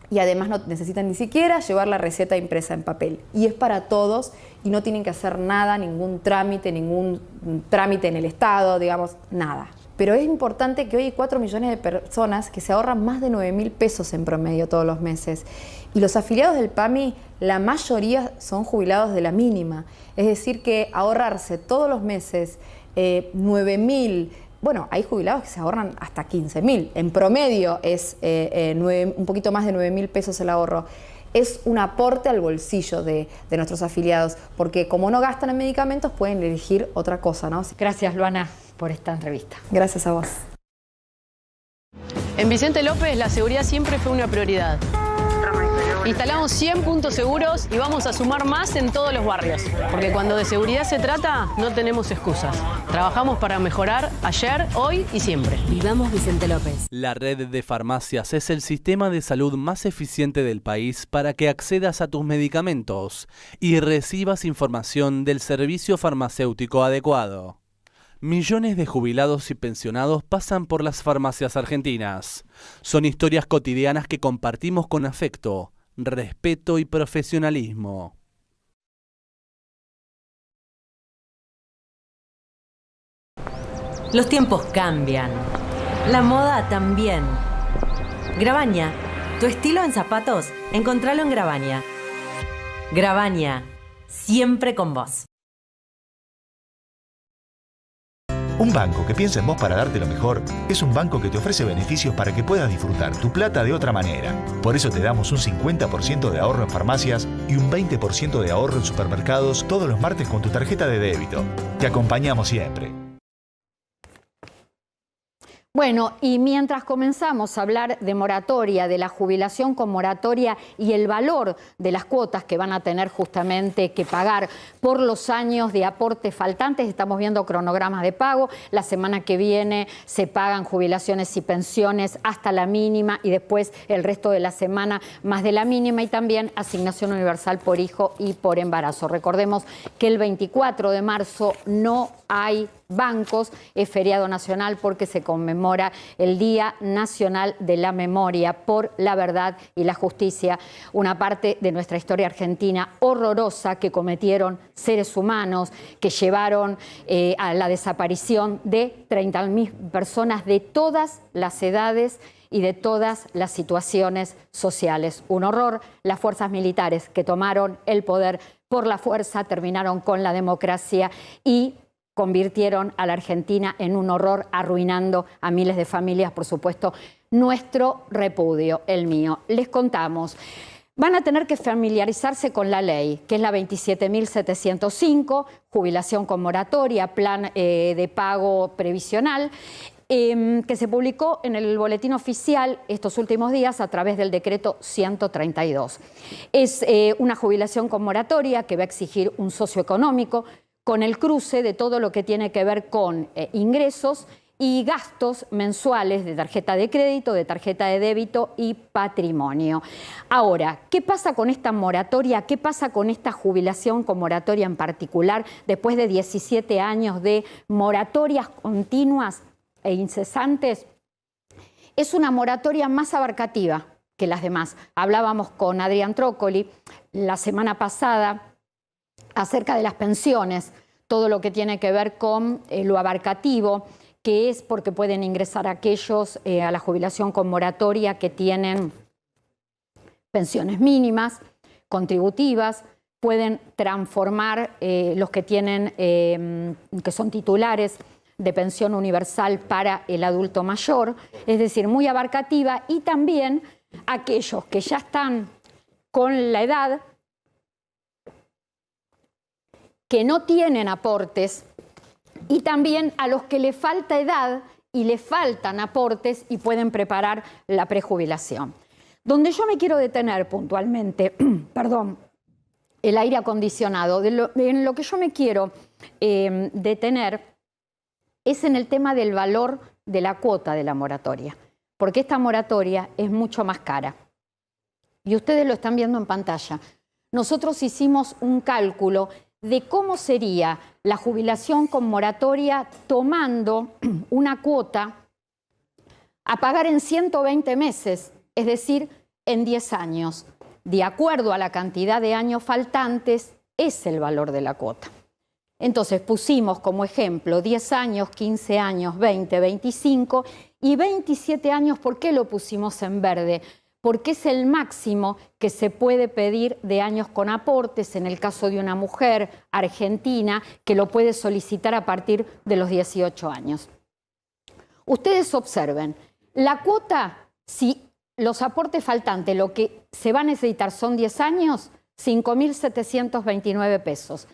y además no necesitan ni siquiera llevar la receta impresa en papel. Y es para todos y no tienen que hacer nada, ningún trámite en el Estado, digamos, nada. Pero es importante que hoy hay 4 millones de personas que se ahorran más de 9.000 pesos en promedio todos los meses. Y los afiliados del PAMI, la mayoría son jubilados de la mínima. Es decir, que ahorrarse todos los meses 9.000, bueno, hay jubilados que se ahorran hasta 15.000. En promedio es un poquito más de 9.000 pesos el ahorro. Es un aporte al bolsillo de nuestros afiliados, porque como no gastan en medicamentos, pueden elegir otra cosa, ¿no? Gracias, Luana, por esta entrevista. Gracias a vos. En Vicente López la seguridad siempre fue una prioridad. Instalamos 100 puntos seguros y vamos a sumar más en todos los barrios. Porque cuando de seguridad se trata, no tenemos excusas. Trabajamos para mejorar ayer, hoy y siempre. Vivamos Vicente López. La red de farmacias es el sistema de salud más eficiente del país para que accedas a tus medicamentos y recibas información del servicio farmacéutico adecuado. Millones de jubilados y pensionados pasan por las farmacias argentinas. Son historias cotidianas que compartimos con afecto, respeto y profesionalismo. Los tiempos cambian. La moda también. Grabaña. Tu estilo en zapatos, encontralo en Grabaña. Grabaña. Siempre con vos. Un banco que piensa en vos para darte lo mejor es un banco que te ofrece beneficios para que puedas disfrutar tu plata de otra manera. Por eso te damos un 50% de ahorro en farmacias y un 20% de ahorro en supermercados todos los martes con tu tarjeta de débito. Te acompañamos siempre. Bueno, y mientras comenzamos a hablar de moratoria, de la jubilación con moratoria y el valor de las cuotas que van a tener justamente que pagar por los años de aporte faltantes, estamos viendo cronogramas de pago. La semana que viene se pagan jubilaciones y pensiones hasta la mínima y después el resto de la semana más de la mínima, y también asignación universal por hijo y por embarazo. Recordemos que el 24 de marzo no hay bancos, es feriado nacional porque se conmemora el Día Nacional de la Memoria por la Verdad y la Justicia, una parte de nuestra historia argentina horrorosa que cometieron seres humanos, que llevaron a la desaparición de 30.000 personas de todas las edades y de todas las situaciones sociales. Un horror. Las fuerzas militares que tomaron el poder por la fuerza terminaron con la democracia y convirtieron a la Argentina en un horror, arruinando a miles de familias. Por supuesto, nuestro repudio, el mío. Les contamos. Van a tener que familiarizarse con la ley, que es la 27.705, jubilación con moratoria, plan de pago previsional, que se publicó en el boletín oficial estos últimos días a través del decreto 132. Es una jubilación con moratoria que va a exigir un socio económico, con el cruce de todo lo que tiene que ver con ingresos y gastos mensuales de tarjeta de crédito, de tarjeta de débito y patrimonio. Ahora, ¿qué pasa con esta moratoria? ¿Qué pasa con esta jubilación con moratoria en particular después de 17 años de moratorias continuas e incesantes? Es una moratoria más abarcativa que las demás. Hablábamos con Adrián Trócoli la semana pasada acerca de las pensiones, todo lo que tiene que ver con lo abarcativo, que es porque pueden ingresar aquellos a la jubilación con moratoria que tienen pensiones mínimas, contributivas, pueden transformar los que tienen, que son titulares de pensión universal para el adulto mayor, es decir, muy abarcativa, y también aquellos que ya están con la edad, que no tienen aportes, y también a los que le falta edad y le faltan aportes y pueden preparar la prejubilación. Donde yo me quiero detener puntualmente, perdón, el aire acondicionado, en lo que yo me quiero detener es en el tema del valor de la cuota de la moratoria, porque esta moratoria es mucho más cara. Y ustedes lo están viendo en pantalla. Nosotros hicimos un cálculo de cómo sería la jubilación con moratoria tomando una cuota a pagar en 120 meses, es decir, en 10 años. De acuerdo a la cantidad de años faltantes, es el valor de la cuota. Entonces pusimos como ejemplo 10 años, 15 años, 20, 25 y 27 años. ¿Por qué lo pusimos en verde? Porque es el máximo que se puede pedir de años con aportes en el caso de una mujer argentina que lo puede solicitar a partir de los 18 años. Ustedes observen, la cuota, si los aportes faltantes, lo que se va a necesitar son 10 años, 5.729 pesos.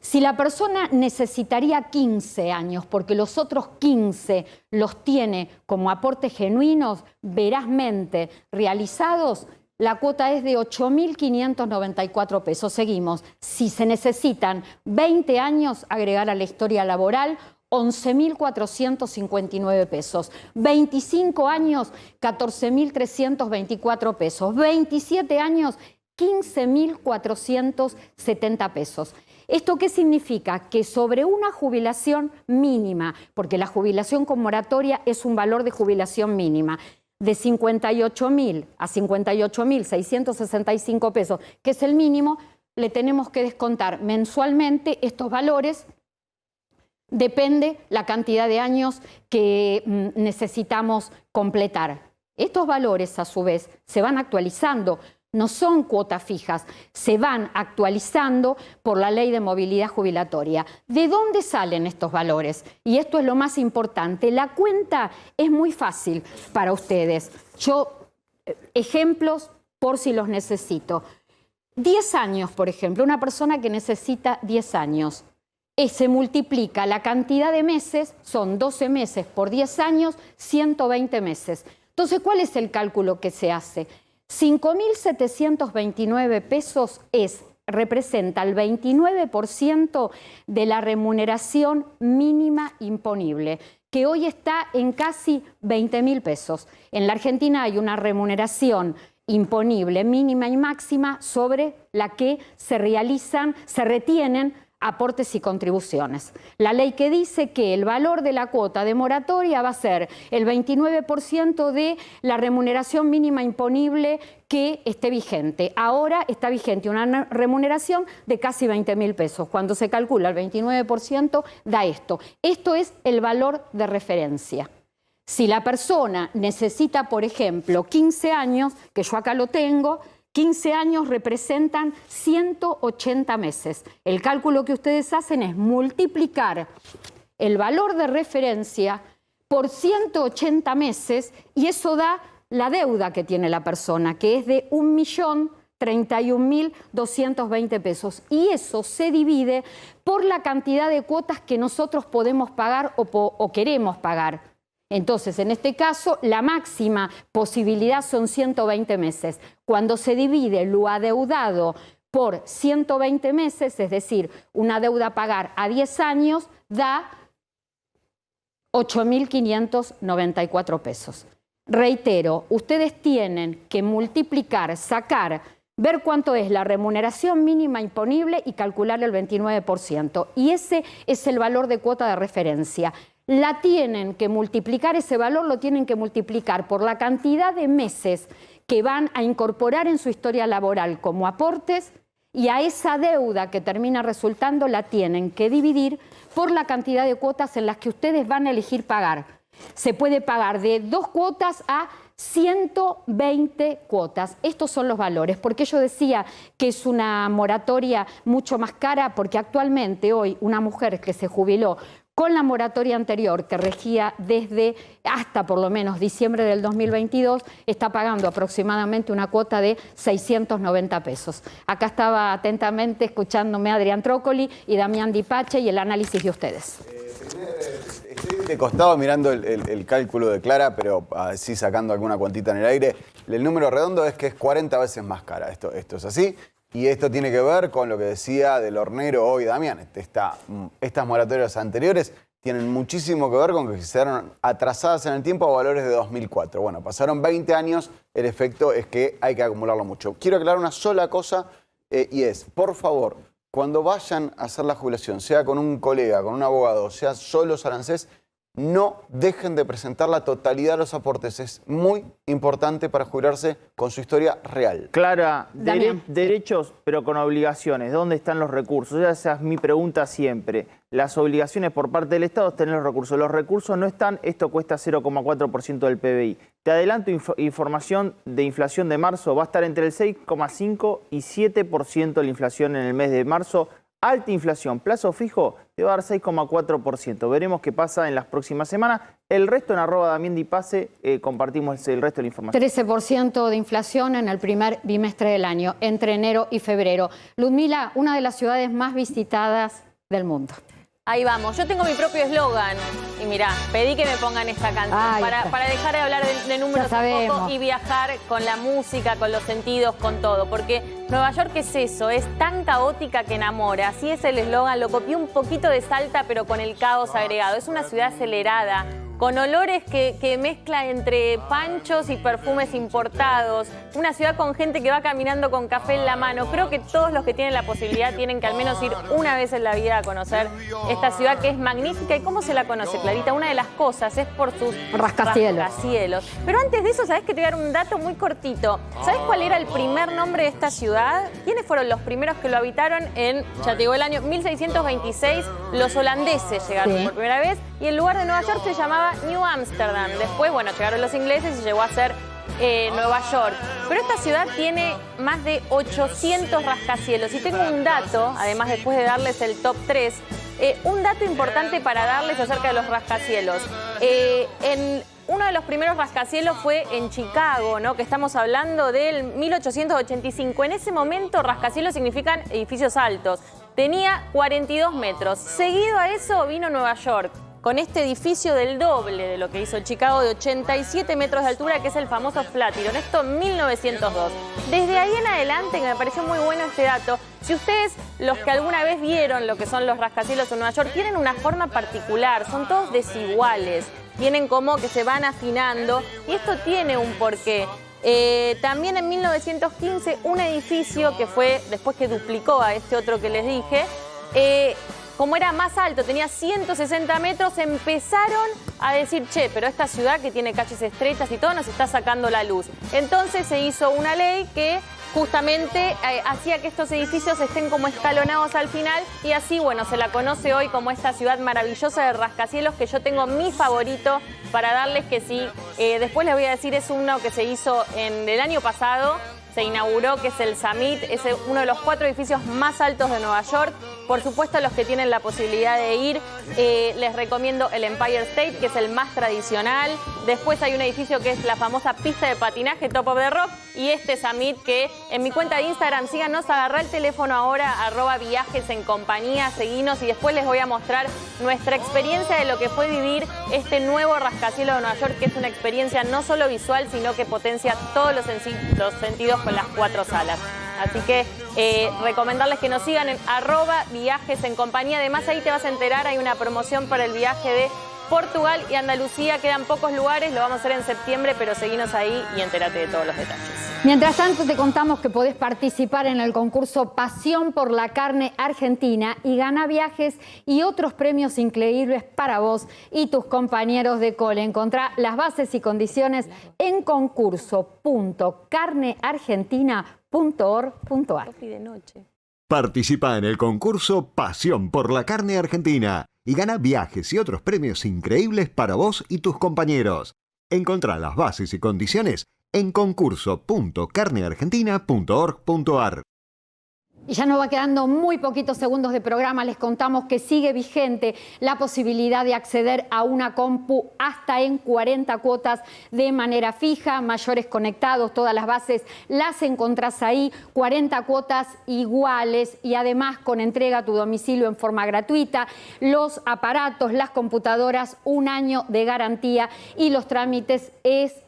Si la persona necesitaría 15 años, porque los otros 15 los tiene como aportes genuinos, verazmente realizados, la cuota es de 8.594 pesos. Seguimos. Si se necesitan 20 años, agregar a la historia laboral, 11.459 pesos. 25 años, 14.324 pesos. 27 años, 15.470 pesos. ¿Esto qué significa? Que sobre una jubilación mínima, porque la jubilación con moratoria es un valor de jubilación mínima, de 58.000 a 58.665 pesos, que es el mínimo, le tenemos que descontar mensualmente estos valores depende la cantidad de años que necesitamos completar. Estos valores, a su vez, se van actualizando. No son cuotas fijas, se van actualizando por la ley de movilidad jubilatoria. ¿De dónde salen estos valores? Y esto es lo más importante. La cuenta es muy fácil para ustedes. Ejemplos por si los necesito. 10 años, por ejemplo, una persona que necesita 10 años. Se multiplica la cantidad de meses, son 12 meses por 10 años, 120 meses. Entonces, ¿cuál es el cálculo que se hace? 5.729 pesos representa el 29% de la remuneración mínima imponible, que hoy está en casi 20.000 pesos. En la Argentina hay una remuneración imponible mínima y máxima sobre la que se retienen aportes y contribuciones. La ley que dice que el valor de la cuota de moratoria va a ser el 29% de la remuneración mínima imponible que esté vigente. Ahora está vigente una remuneración de casi 20.000 pesos. Cuando se calcula el 29% da esto. Esto es el valor de referencia. Si la persona necesita, por ejemplo, 15 años, que yo acá lo tengo, 15 años representan 180 meses. El cálculo que ustedes hacen es multiplicar el valor de referencia por 180 meses y eso da la deuda que tiene la persona, que es de 1.031.220 pesos. Y eso se divide por la cantidad de cuotas que nosotros podemos pagar o queremos pagar. Entonces, en este caso, la máxima posibilidad son 120 meses. Cuando se divide lo adeudado por 120 meses, es decir, una deuda a pagar a 10 años, da 8.594 pesos. Reitero, ustedes tienen que multiplicar, ver cuánto es la remuneración mínima imponible y calcular el 29%. Y ese es el valor de cuota de referencia. La tienen que multiplicar, ese valor lo tienen que multiplicar por la cantidad de meses que van a incorporar en su historia laboral como aportes y a esa deuda que termina resultando la tienen que dividir por la cantidad de cuotas en las que ustedes van a elegir pagar. Se puede pagar de 2 cuotas a 120 cuotas. Estos son los valores. Porque yo decía que es una moratoria mucho más cara, porque actualmente hoy una mujer que se jubiló con la moratoria anterior, que regía desde hasta por lo menos diciembre del 2022, está pagando aproximadamente una cuota de 690 pesos. Acá estaba atentamente escuchándome Adrián Trócoli y Damián Dipache y el análisis de ustedes. Estoy de costado mirando el cálculo de Clara, pero así sacando alguna cuantita en el aire. El número redondo es que es 40 veces más cara. Esto es así. Y esto tiene que ver con lo que decía del hornero hoy Damián. Estas moratorias anteriores tienen muchísimo que ver con que se quedaron atrasadas en el tiempo a valores de 2004. Bueno, pasaron 20 años, el efecto es que hay que acumularlo mucho. Quiero aclarar una sola cosa y es, por favor, cuando vayan a hacer la jubilación, sea con un colega, con un abogado, sea solos al ANSES, no dejen de presentar la totalidad de los aportes. Es muy importante para jubilarse con su historia real. Clara, derechos pero con obligaciones. ¿Dónde están los recursos? Esa es mi pregunta siempre. Las obligaciones por parte del Estado es tener los recursos. Los recursos no están, esto cuesta 0,4% del PBI. Te adelanto información de inflación de marzo. Va a estar entre el 6,5 y 7% la inflación en el mes de marzo. Alta inflación, plazo fijo, te va a dar 6,4%. Veremos qué pasa en las próximas semanas. El resto en @DamiánDiPace compartimos el resto de la información. 13% de inflación en el primer bimestre del año, entre enero y febrero. Ludmila, una de las ciudades más visitadas del mundo. Ahí vamos. Yo tengo mi propio eslogan. Y mirá, pedí que me pongan esta canción para dejar de hablar de números un poco y viajar con la música, con los sentidos, con todo. Porque Nueva York es eso, es tan caótica que enamora. Así es el eslogan, lo copié un poquito de Salta, pero con el caos agregado. Es una ciudad acelerada, con olores que mezcla entre panchos y perfumes importados, una ciudad con gente que va caminando con café en la mano. Creo que todos los que tienen la posibilidad tienen que al menos ir una vez en la vida a conocer esta ciudad que es magnífica. ¿Y cómo se la conoce, Clarita? Una de las cosas es por sus rascacielos. Pero antes de eso, ¿sabés que te voy a dar un dato muy cortito? ¿Sabés cuál era el primer nombre de esta ciudad? ¿Quiénes fueron los primeros que lo habitaron en, ya te digo, el año 1626? Los holandeses llegaron por primera vez y el lugar de Nueva York se llamaba New Amsterdam. Después, bueno, llegaron los ingleses y llegó a ser Nueva York. Pero esta ciudad tiene más de 800 rascacielos. Y tengo un dato, además después de darles el top 3, un dato importante para darles acerca de los rascacielos. Uno de los primeros rascacielos fue en Chicago, ¿no? Que estamos hablando del 1885. En ese momento, rascacielos significan edificios altos. Tenía 42 metros. Seguido a eso vino Nueva York, con este edificio del doble de lo que hizo Chicago, de 87 metros de altura, que es el famoso Flatiron. Esto en 1902. Desde ahí en adelante, que me pareció muy bueno este dato, si ustedes, los que alguna vez vieron lo que son los rascacielos en Nueva York, tienen una forma particular, son todos desiguales, tienen como que se van afinando, y esto tiene un porqué. También en 1915, un edificio que fue, después que duplicó a este otro que les dije, como era más alto, tenía 160 metros, empezaron a decir, che, pero esta ciudad que tiene calles estrechas y todo nos está sacando la luz. Entonces se hizo una ley que justamente hacía que estos edificios estén como escalonados al final y así, bueno, se la conoce hoy como esta ciudad maravillosa de rascacielos, que yo tengo mi favorito para darles, que sí, después les voy a decir, es uno que se hizo en el año pasado, se inauguró, que es el Summit, es uno de los 4 edificios más altos de Nueva York. Por supuesto, a los que tienen la posibilidad de ir, les recomiendo el Empire State, que es el más tradicional. Después hay un edificio que es la famosa pista de patinaje, Top of the Rock, y este Summit, que en mi cuenta de Instagram, síganos, agarrá el teléfono ahora, @viajesencompañía, seguinos, y después les voy a mostrar nuestra experiencia de lo que fue vivir este nuevo rascacielos de Nueva York, que es una experiencia no solo visual, sino que potencia todos los sentidos con las 4 salas. Así que recomendarles que nos sigan en @viajesencompañía. Además, ahí te vas a enterar, hay una promoción para el viaje de Portugal y Andalucía. Quedan pocos lugares, lo vamos a hacer en septiembre, pero seguinos ahí y entérate de todos los detalles. Mientras tanto, te contamos que podés participar en el concurso Pasión por la Carne Argentina y gana viajes y otros premios increíbles para vos y tus compañeros de cole. Encontrá las bases y condiciones en concurso.carneargentina.org.ar. Participa en el concurso Pasión por la Carne Argentina y gana viajes y otros premios increíbles para vos y tus compañeros. Encontrá las bases y condiciones en concurso.carneargentina.org.ar. Y ya nos va quedando muy poquitos segundos de programa. Les contamos que sigue vigente la posibilidad de acceder a una compu hasta en 40 cuotas de manera fija, mayores conectados, todas las bases las encontrás ahí, 40 cuotas iguales y además con entrega a tu domicilio en forma gratuita, los aparatos, las computadoras, 1 año de garantía y los trámites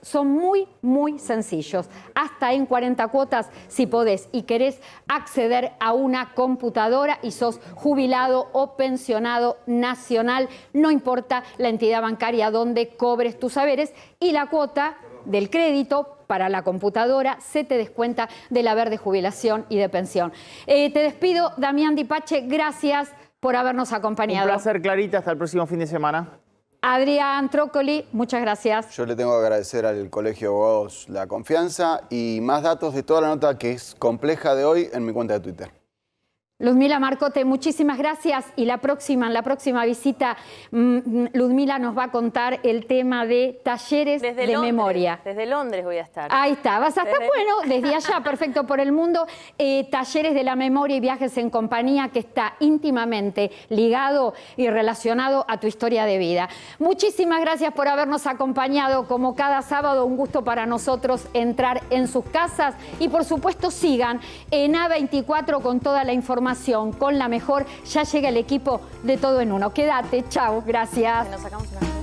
son muy, muy sencillos. Hasta en 40 cuotas, si podés y querés acceder a una computadora y sos jubilado o pensionado nacional, no importa la entidad bancaria donde cobres tus saberes, y la cuota del crédito para la computadora se te descuenta del haber de jubilación y de pensión. Te despido, Damián Dipache, gracias por habernos acompañado. Un placer, Clarita, hasta el próximo fin de semana. Adrián Trócoli, muchas gracias. Yo le tengo que agradecer al Colegio de Abogados la confianza y más datos de toda la nota que es compleja de hoy en mi cuenta de Twitter. Ludmila Marcote, muchísimas gracias. Y en la próxima visita, Ludmila nos va a contar el tema de talleres de memoria. Desde Londres voy a estar. Ahí está, vas a estar, bueno, desde allá, perfecto, por el mundo. Talleres de la memoria y viajes en compañía, que está íntimamente ligado y relacionado a tu historia de vida. Muchísimas gracias por habernos acompañado. Como cada sábado, un gusto para nosotros entrar en sus casas. Y por supuesto, sigan en A24 con toda la información, con la mejor. Ya llega el equipo de Todo en Uno. Quédate, chao, gracias. Nos sacamos una...